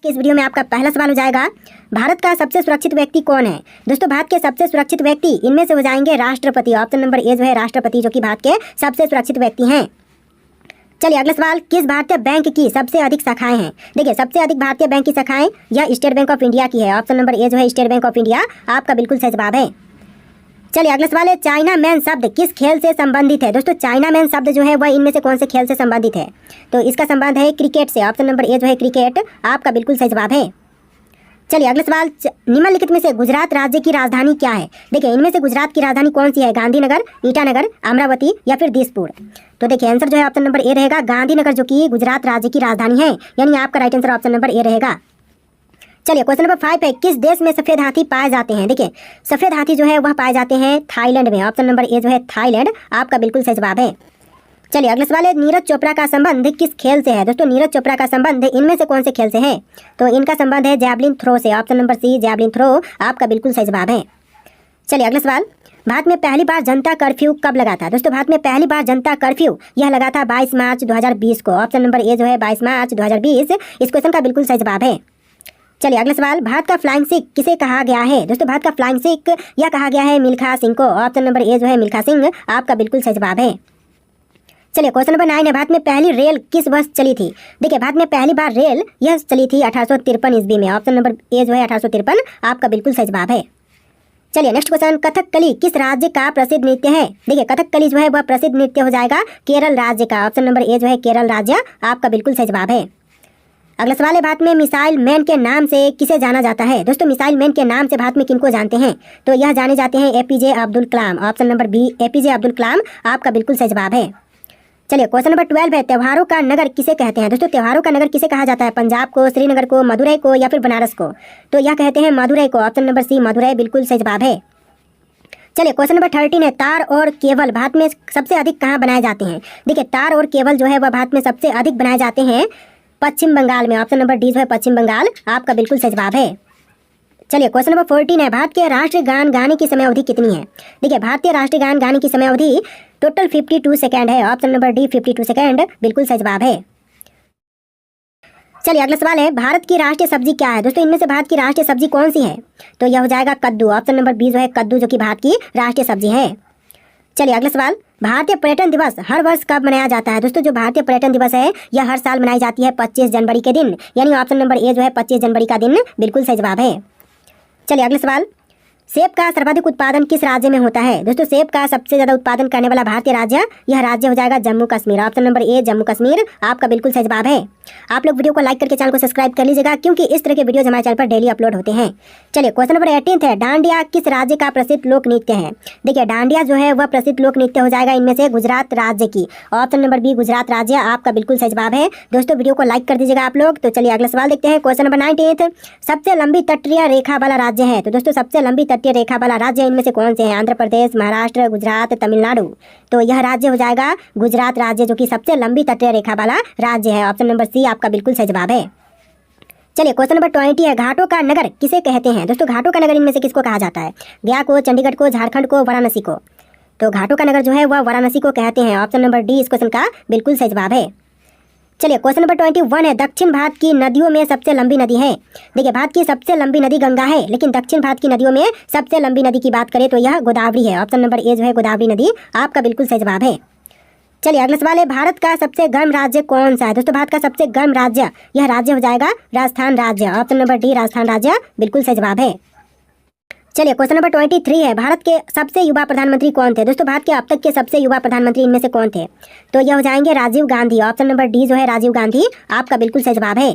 इस वीडियो में आपका पहला सवाल हो जाएगा, भारत का सबसे सुरक्षित व्यक्ति कौन है। दोस्तों भारत के सबसे सुरक्षित व्यक्ति इनमें से हो जाएंगे राष्ट्रपति। ऑप्शन नंबर ए जो है राष्ट्रपति, जो कि भारत के सबसे सुरक्षित व्यक्ति हैं। चलिए अगला सवाल, किस भारतीय बैंक की सबसे अधिक शाखाएं हैं। देखिए सबसे अधिक भारतीय बैंक की शाखाएं यह स्टेट बैंक ऑफ इंडिया की है। ऑप्शन नंबर ए जो है स्टेट बैंक ऑफ इंडिया आपका बिल्कुल सही जवाब है। चलिए अगला सवाल है, चाइना मैन शब्द किस खेल से संबंधित है। दोस्तों चाइना मैन शब्द जो है वह इनमें से कौन से खेल से संबंधित है। तो इसका संबंध है क्रिकेट से। ऑप्शन नंबर ए जो है क्रिकेट आपका बिल्कुल सही जवाब है। चलिए अगला सवाल, निम्नलिखित में से गुजरात राज्य की राजधानी क्या है। देखिए इनमें से गुजरात की राजधानी कौन सी है, गांधीनगर, ईटानगर, अमरावती या फिर दिसपुर। तो देखिए आंसर जो है ऑप्शन नंबर ए रहेगा गांधीनगर, जो कि गुजरात राज्य की राजधानी है, यानी आपका right answer option number A रहेगा। चलिए क्वेश्चन नंबर 5 है, किस देश में सफेद हाथी पाए जाते हैं। देखिए सफेद हाथी जो है वह पाए जाते हैं थाईलैंड में। ऑप्शन नंबर ए जो है थाईलैंड आपका बिल्कुल सही जवाब है। चलिए अगला सवाल है, नीरज चोपड़ा का संबंध किस खेल से है। दोस्तों नीरज चोपड़ा का संबंध इनमें से कौन से खेल से है। तो इनका संबंध है जैवलिन थ्रो से। Option number C javelin throw आपका बिल्कुल सही जवाब है। चलिए अगला सवाल, भारत में पहली बार जनता कर्फ्यू कब लगा था। दोस्तों भारत में पहली बार जनता कर्फ्यू यह लगा था 22 मार्च 2020 को। ऑप्शन नंबर ए जो है 22 मार्च 2020 इस क्वेश्चन का बिल्कुल सही जवाब है। चलिए अगला सवाल, भारत का फ्लाइंग सिख किसे कहा गया है। दोस्तों भारत का फ्लाइंग सिख यह कहा गया है मिल्खा सिंह को। ऑप्शन नंबर ए जो है मिल्खा सिंह आपका बिल्कुल सही जवाब है। चलिए क्वेश्चन नंबर 9 है, भारत में पहली रेल किस वर्ष चली थी। देखिए भारत में पहली बार रेल यह चली थी 1853 ईस्वी में। ऑप्शन नंबर ए जो है 1853 आपका बिल्कुल सही जवाब है। चलिए नेक्स्ट क्वेश्चन, कथकली किस राज्य का प्रसिद्ध नृत्य है। देखिए कथकली जो है वह प्रसिद्ध नृत्य हो जाएगा केरल राज्य का। ऑप्शन नंबर ए जो है केरल राज्य आपका बिल्कुल सही जवाब है। अगला सवाल है, भारत में मिसाइल मैन के नाम से किसे जाना जाता है। दोस्तों मिसाइल मैन के नाम से भारत में किनको जानते हैं। तो यह जाने जाते हैं APJ Abdul Kalam. Option number B APJ Abdul Kalam आपका बिल्कुल सही जवाब है। चलिए क्वेश्चन नंबर 12 है, त्योहारों का नगर किसे कहते हैं। दोस्तों त्योहारों का नगर किसे कहा जाता है, पंजाब को, श्रीनगर को, मदुरई को या फिर बनारस को। तो यह कहते हैं मदुरई को। ऑप्शन नंबर सी मदुरई बिल्कुल सही जवाब है। चलिए क्वेश्चन नंबर 13 है, तार और केबल भारत में सबसे अधिक कहाँ बनाए जाते हैं। देखिए तार और केबल जो है वह भारत में सबसे अधिक बनाए जाते हैं पश्चिम बंगाल में। ऑप्शन नंबर डी जो है पश्चिम बंगाल आपका बिल्कुल सही जवाब है। चलिए क्वेश्चन नंबर 14 है, भारत के राष्ट्रीय गान गाने की समय अवधि कितनी है। देखिए भारतीय राष्ट्रीय गान गाने की समय अवधि टोटल 52 सेकंड है। ऑप्शन नंबर डी 52 सेकंड बिल्कुल सही जवाब है। चलिए अगला सवाल है, भारत की राष्ट्रीय सब्जी क्या है। दोस्तों इनमें से भारत की राष्ट्रीय सब्जी कौन सी है। तो यह हो जाएगा कद्दू। ऑप्शन नंबर बी जो है कद्दू, जो कि भारत की राष्ट्रीय सब्जी है। चलिए अगला सवाल, भारतीय पर्यटन दिवस हर वर्ष कब मनाया जाता है। दोस्तों जो भारतीय पर्यटन दिवस है यह हर साल मनाई जाती है 25 जनवरी के दिन, यानी ऑप्शन नंबर ए जो है 25 जनवरी का दिन बिल्कुल सही जवाब है। चलिए अगला सवाल, सेब का सर्वाधिक उत्पादन किस राज्य में होता है। दोस्तों सेब का सबसे ज्यादा उत्पादन करने वाला भारतीय राज्य यह राज्य हो जाएगा Jammu Kashmir. Option number A Jammu Kashmir आपका बिल्कुल सही जवाब है। आप लोग वीडियो को लाइक करके चैनल को सब्सक्राइब कर लीजिएगा, क्योंकि इस तरह के वीडियोज हमारे चैनल पर डेली अपलोड होते हैं। चलिए क्वेश्चन नंबर 18 है, डांडिया किस राज्य का प्रसिद्ध लोक नृत्य है। देखिए डांडिया जो है वह प्रसिद्ध लोक नृत्य हो जाएगा इनमें से गुजरात राज्य की। ऑप्शन नंबर बी गुजरात राज्य आपका बिल्कुल सही जवाब है। दोस्तों वीडियो को लाइक कर दीजिएगा आप लोग। तो चलिए अगला सवाल देखते हैं। क्वेश्चन नंबर 19, सबसे लंबी तटीय रेखा वाला राज्य है। तो दोस्तों सबसे लंबी तटीय रेखा वाला राज्य इनमें से कौन से हैं, आंध्र प्रदेश, महाराष्ट्र, गुजरात, तमिलनाडु। तो यह राज्य हो जाएगा गुजरात राज्य, जो कि सबसे लंबी तटीय रेखा वाला राज्य है। ऑप्शन नंबर सी आपका बिल्कुल सही जवाब है। चलिए क्वेश्चन नंबर 20 है, घाटों का नगर किसे कहते हैं। दोस्तों घाटों का नगर इनमें से किसको कहा जाता है, गया को, चंडीगढ़ को, झारखंड को, वाराणसी को। तो घाटों का नगर जो है वह वाराणसी को कहते हैं। ऑप्शन नंबर डी इस क्वेश्चन का बिल्कुल सही जवाब है। चलिए क्वेश्चन नंबर 21 है, दक्षिण भारत की नदियों में सबसे लंबी नदी है। देखिए भारत की सबसे लंबी नदी गंगा है, लेकिन दक्षिण भारत की नदियों में सबसे लंबी नदी की बात करें तो यह गोदावरी है। ऑप्शन नंबर ए जो है गोदावरी नदी आपका बिल्कुल सही जवाब है। चलिए अगला सवाल है, भारत का सबसे गर्म राज्य कौन सा है। दोस्तों भारत का सबसे गर्म राज्य यह राज्य हो जाएगा राजस्थान राज्य। ऑप्शन नंबर डी राजस्थान राज्य बिल्कुल सही जवाब है। चलिए क्वेश्चन नंबर 23 है, भारत के सबसे युवा प्रधानमंत्री कौन थे। दोस्तों भारत के अब तक के सबसे युवा प्रधानमंत्री इनमें से कौन थे। तो यह हो जाएंगे Rajiv Gandhi. Option number D जो है राजीव गांधी आपका बिल्कुल सही जवाब है।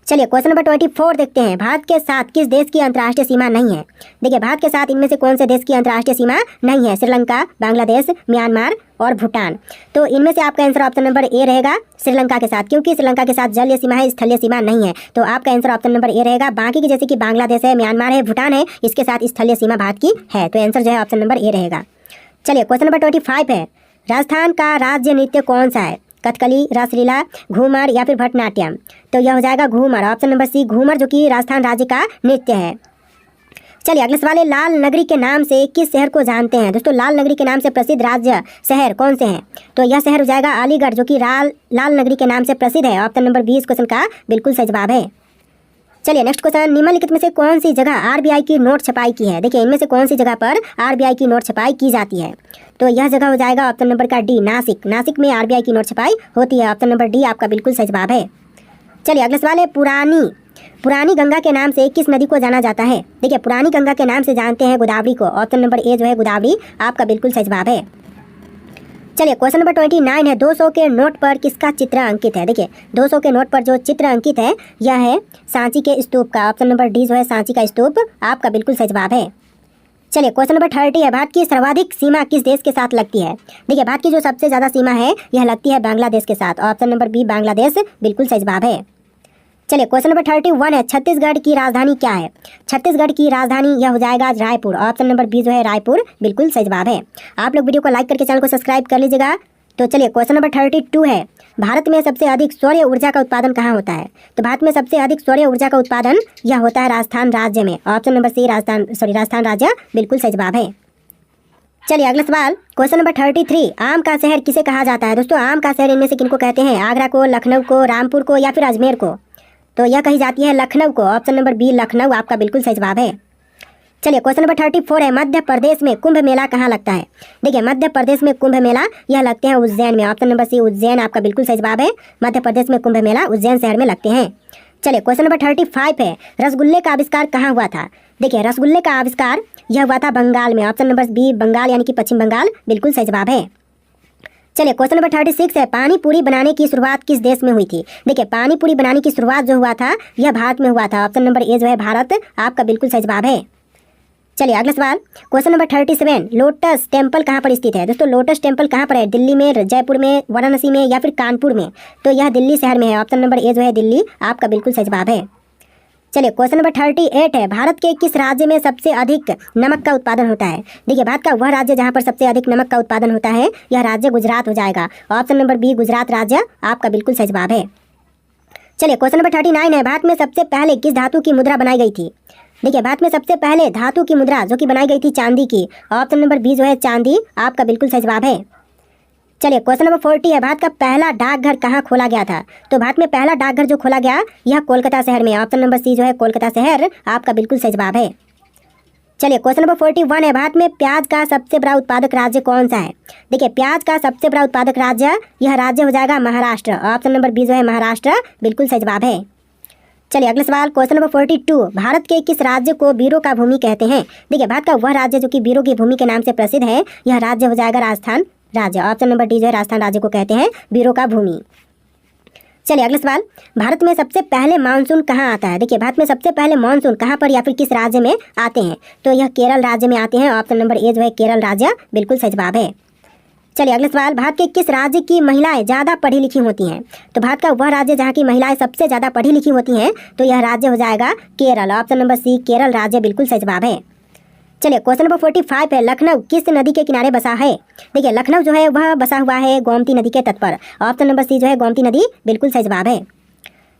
चलिए क्वेश्चन नंबर 24 देखते हैं, भारत के साथ किस देश की अंतर्राष्ट्रीय सीमा नहीं है। देखिए भारत के साथ इनमें से कौन से देश की अंतर्राष्ट्रीय सीमा नहीं है, श्रीलंका, बांग्लादेश, म्यांमार और भूटान। तो इनमें से आपका आंसर ऑप्शन नंबर ए रहेगा श्रीलंका के साथ, क्योंकि श्रीलंका के साथ जलीय सीमा है, स्थलीय सीमा नहीं है। तो आपका आंसर ऑप्शन नंबर ए रहेगा। बाकी की जैसे कि बांग्लादेश है, म्यांमार है, भूटान है, इसके साथ स्थलीय सीमा भारत की है। तो आंसर जो है ऑप्शन नंबर ए रहेगा। चलिए क्वेश्चन नंबर 25 है, राजस्थान का राज्य नृत्य कौन सा है, कथकली, रासलीला, घूमर या फिर भरतनाट्यम। तो यह हो जाएगा Ghoomar. Option number C Ghoomar, जो कि राजस्थान राज्य का नृत्य है। चलिए अगला सवाल है, लाल नगरी के नाम से किस शहर को जानते हैं। दोस्तों लाल नगरी के नाम से प्रसिद्ध राज्य शहर कौन से हैं। तो यह शहर हो जाएगा अलीगढ़, जो कि लाल नगरी के नाम से प्रसिद्ध है। ऑप्शन नंबर 20 क्वेश्चन का बिल्कुल सही जवाब है। चलिए नेक्स्ट क्वेश्चन, निम्नलिखित में से कौन सी जगह आरबीआई की नोट छपाई की है? देखिए इनमें से कौन सी जगह पर आरबीआई की नोट छपाई की जाती है? तो यह जगह हो जाएगा ऑप्शन नंबर का डी, नासिक। नासिक में आरबीआई की नोट छपाई होती है। ऑप्शन नंबर डी आपका बिल्कुल सही जवाब है। चलिए अगला सवाल है, पुरानी गंगा के नाम से किस नदी को जाना जाता है? देखिए पुरानी गंगा के नाम से जानते हैं गोदावरी को। ऑप्शन नंबर ए जो है गोदावरी आपका बिल्कुल सही जवाब है। चलिए क्वेश्चन नंबर 29 है, 200 के नोट पर किसका चित्र अंकित है? देखिए 200 के नोट पर जो चित्र अंकित है यह है सांची के स्तूप का। ऑप्शन नंबर डी जो है सांची का स्तूप आपका बिल्कुल सही जवाब है। चलिए क्वेश्चन नंबर 30 है, भारत की सर्वाधिक सीमा किस देश के साथ लगती है? देखिए भारत की जो सबसे ज़्यादा सीमा है यह लगती है बांग्लादेश के साथ। ऑप्शन नंबर बी बांग्लादेश बिल्कुल सही जवाब है। चलिए क्वेश्चन नंबर 31 है, छत्तीसगढ़ की राजधानी क्या है? छत्तीसगढ़ की राजधानी यह हो जाएगा रायपुर। ऑप्शन नंबर बी जो है रायपुर बिल्कुल सही जवाब है। आप लोग वीडियो को लाइक करके चैनल को सब्सक्राइब कर लीजिएगा। तो चलिए क्वेश्चन नंबर 32 है, भारत में सबसे अधिक सौर ऊर्जा का उत्पादन कहाँ होता है? तो भारत में सबसे अधिक सौर ऊर्जा का उत्पादन यह होता है राजस्थान राज्य में। ऑप्शन नंबर सी राजस्थान राज्य बिल्कुल सही जवाब है। चलिए अगला सवाल, क्वेश्चन नंबर 33, आम का शहर किसे कहा जाता है? दोस्तों आम का शहर इनमें से किनको कहते हैं? आगरा को, लखनऊ को, रामपुर को या फिर अजमेर को? तो यह कही जाती है लखनऊ को। ऑप्शन नंबर बी लखनऊ आपका बिल्कुल सही जवाब है। चलिए क्वेश्चन नंबर 34 है, मध्य प्रदेश में कुंभ मेला कहाँ लगता है? देखिए मध्य प्रदेश में कुंभ मेला यह लगते हैं उज्जैन में। ऑप्शन नंबर सी उज्जैन आपका बिल्कुल सही जवाब है। मध्य प्रदेश में कुंभ मेला उज्जैन शहर में लगते हैं। चलिए क्वेश्चन नंबर 35 है, रसगुल्ले का आविष्कार कहाँ हुआ था? देखिए रसगुल्ले का आविष्कार यह हुआ था बंगाल में। ऑप्शन नंबर बी बंगाल यानी कि पश्चिम बंगाल बिल्कुल सही जवाब है। चलिए क्वेश्चन नंबर 36 है, पानी पूरी बनाने की शुरुआत किस देश में हुई थी? देखिए पानी पूरी बनाने की शुरुआत जो हुआ था यह भारत में हुआ था। ऑप्शन नंबर ए जो है भारत आपका बिल्कुल सही जवाब है। चलिए अगला सवाल, क्वेश्चन नंबर 37, लोटस टेम्पल कहाँ पर स्थित है? दोस्तों लोटस टेम्पल कहाँ पर है? दिल्ली में, जयपुर में, वाराणसी में या फिर कानपुर में? तो यह दिल्ली शहर में है। ऑप्शन नंबर ए जो है दिल्ली आपका बिल्कुल सही जवाब है। चलिए क्वेश्चन नंबर 38 है, भारत के किस राज्य में सबसे अधिक नमक का उत्पादन होता है? देखिए भारत का वह राज्य जहाँ पर सबसे अधिक नमक का उत्पादन होता है यह राज्य गुजरात हो जाएगा। ऑप्शन नंबर बी गुजरात राज्य आपका बिल्कुल सही जवाब है। चलिए क्वेश्चन नंबर 39 है, भारत में सबसे पहले किस धातु की मुद्रा बनाई गई थी? देखिए भारत में सबसे पहले धातु की मुद्रा जो कि बनाई गई थी चांदी की। ऑप्शन नंबर बी जो है चांदी आपका बिल्कुल सही जवाब है। चलिए क्वेश्चन नंबर 40 है, भारत का पहला डाकघर कहाँ खोला गया था? तो भारत में पहला डाकघर जो खोला गया यह कोलकाता शहर में। ऑप्शन नंबर सी जो है कोलकाता शहर आपका बिल्कुल सही जवाब है। चलिए क्वेश्चन नंबर 41 है, भारत में प्याज का सबसे बड़ा उत्पादक राज्य कौन सा है? देखिए प्याज का सबसे बड़ा उत्पादक राज्य यह राज्य हो जाएगा महाराष्ट्र। ऑप्शन नंबर बी जो है महाराष्ट्र बिल्कुल सही जवाब है। चलिए अगला सवाल, क्वेश्चन नंबर 42, भारत के किस राज्य को वीरों का भूमि कहते हैं? देखिए भारत का वह राज्य जो कि वीरों की भूमि के नाम से प्रसिद्ध है यह राज्य हो जाएगा राजस्थान राज्य। ऑप्शन नंबर डी जो है राजस्थान राज्य को कहते हैं वीरों का भूमि। चलिए अगला सवाल, भारत में सबसे पहले मानसून कहाँ आता है? देखिए भारत में सबसे पहले मानसून कहाँ पर या फिर किस राज्य में आते हैं? तो यह केरल राज्य में आते हैं। ऑप्शन नंबर ए जो है केरल राज्य बिल्कुल सही जवाब है। चलिए अगला सवाल, भारत के किस राज्य की महिलाएं ज़्यादा पढ़ी लिखी होती हैं? तो भारत का वह राज्य जहाँ की महिलाएं सबसे ज़्यादा पढ़ी लिखी होती हैं तो यह राज्य हो जाएगा Kerala. Option number C Kerala राज्य बिल्कुल सही जवाब है। चलिए क्वेश्चन नंबर 45 है, लखनऊ किस नदी के किनारे बसा है? देखिए लखनऊ जो है वह बसा हुआ है गोमती नदी के तट पर। ऑप्शन नंबर सी जो है गोमती नदी बिल्कुल सही जवाब है।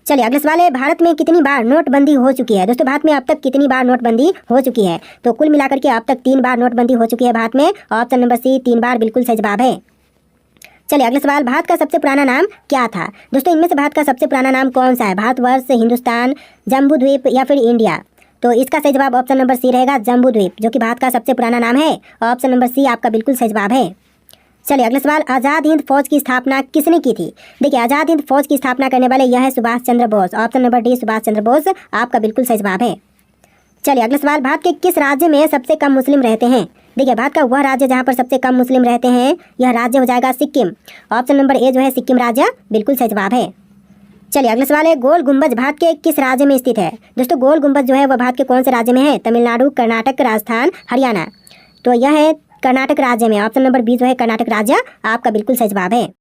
चलिए अगला सवाल है, भारत में कितनी बार नोटबंदी हो चुकी है? दोस्तों भारत में अब तक कितनी बार नोटबंदी हो चुकी है? तो कुल मिलाकर के अब तक 3 बार नोटबंदी हो चुकी है भारत में। ऑप्शन नंबर सी 3 बार बिल्कुल सही जवाब है। चलिए अगला सवाल, भारत का सबसे पुराना नाम क्या था? दोस्तों इनमें से भारत का सबसे पुराना नाम कौन सा है? भारतवर्ष, हिंदुस्तान, जम्बू द्वीप या फिर इंडिया? तो इसका सही जवाब ऑप्शन नंबर सी रहेगा जम्बू द्वीप, जो कि भारत का सबसे पुराना नाम है। ऑप्शन नंबर सी आपका बिल्कुल सही जवाब है। चलिए अगला सवाल, आज़ाद हिंद फौज की स्थापना किसने की थी? देखिए आज़ाद हिंद फौज की स्थापना करने वाले यह है Subhash Chandra Bose. Option number D Subhash Chandra Bose आपका बिल्कुल सही जवाब है। चलिए अगला सवाल, भारत के किस राज्य में सबसे कम मुस्लिम रहते हैं? देखिए भारत का वह राज्य जहाँ पर सबसे कम मुस्लिम रहते हैं यह राज्य हो जाएगा सिक्किम। ऑप्शन नंबर ए जो है सिक्किम राज्य बिल्कुल सही जवाब है। चलिए अगला सवाल है, गोल गुंबज भारत के किस राज्य में स्थित है? दोस्तों गोल गुंबज जो है वह भारत के कौन से राज्य में है? तमिलनाडु, कर्नाटक, राजस्थान, हरियाणा? तो यह है कर्नाटक राज्य में। ऑप्शन नंबर बी जो है कर्नाटक राज्य आपका बिल्कुल सही जवाब है।